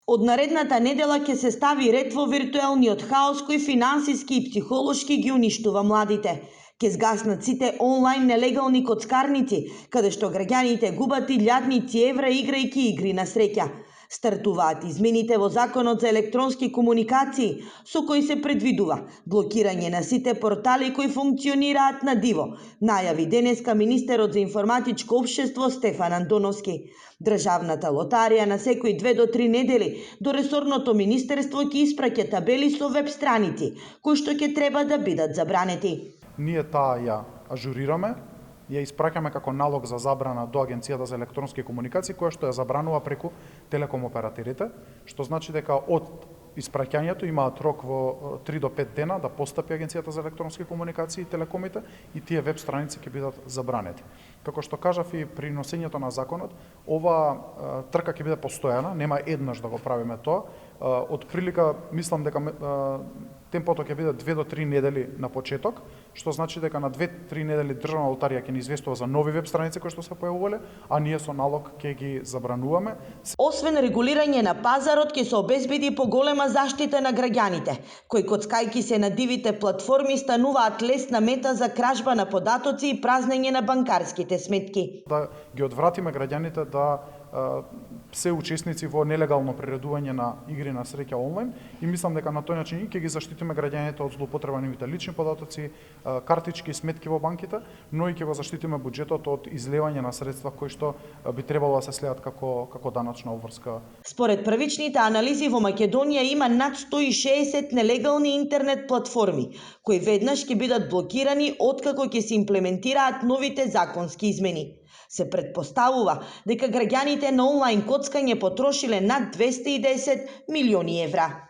Од наредната недела ќе се стави ред во виртуелниот хаос кој финансиски и психолошки ги уништува младите. Ќе згаснат сите онлайн нелегални коцкарници, каде што граѓаните губат илјадници евра играјќи игри на среќа. Стартуваат измените во Законот за електронски комуникации, со кои се предвидува блокирање на сите портали кои функционираат на диво, најави денеска министерот за информатичко општество Стефан Антоновски. Државната лотарија на секои 2 до 3 недели до ресорното министерство ќе испраќа табели со веб страници, кои што ќе треба да бидат забранети. Ние таа ја ажурираме, ја испраќаме како налог за забрана до Агенцијата за електронски комуникации, која што ја забранува преку телеком операторите, што значи дека од испраќањето имаат рок во 3 до 5 дена да постапи Агенцијата за електронски комуникации и телекомите и тие веб страници ќе бидат забранети. Како што кажав и при носењето на законот, ова трка ќе биде постојана, нема еднаш да го правиме тоа. Од прилика мислам дека темпото ќе биде 2 до 3 недели на почеток, што значи дека на 2-3 недели државна лотарија ќе ни известува за нови веб страници кои што се појавувале, а ние со налог ќе ги забрануваме. Освен регулирање на пазарот, ќе се обезбеди поголема заштита на граѓаните, кои коцкајки се на дивите платформи стануваат лесна мета за кражба на податоци и празнење на банкарските сметки. Да ги одвратиме граѓаните да се учесници во нелегално приредување на игри на среќа онлайн и мислам дека на тој начин ќе ги заштитиме граѓаните од злоупотреба на нивните лични податоци, картички, сметки во банките, но и ќе го заштитиме буџетот од излевање на средства кои што би требало да се следат како даначна обврска. Според првичните анализи во Македонија има над 160 нелегални интернет платформи, кои веднаш ќе бидат блокирани откако ќе се имплементираат новите законски измени. Се предпоставува дека граѓаните на онлайн коцкање потрошиле над 210 милиони евра.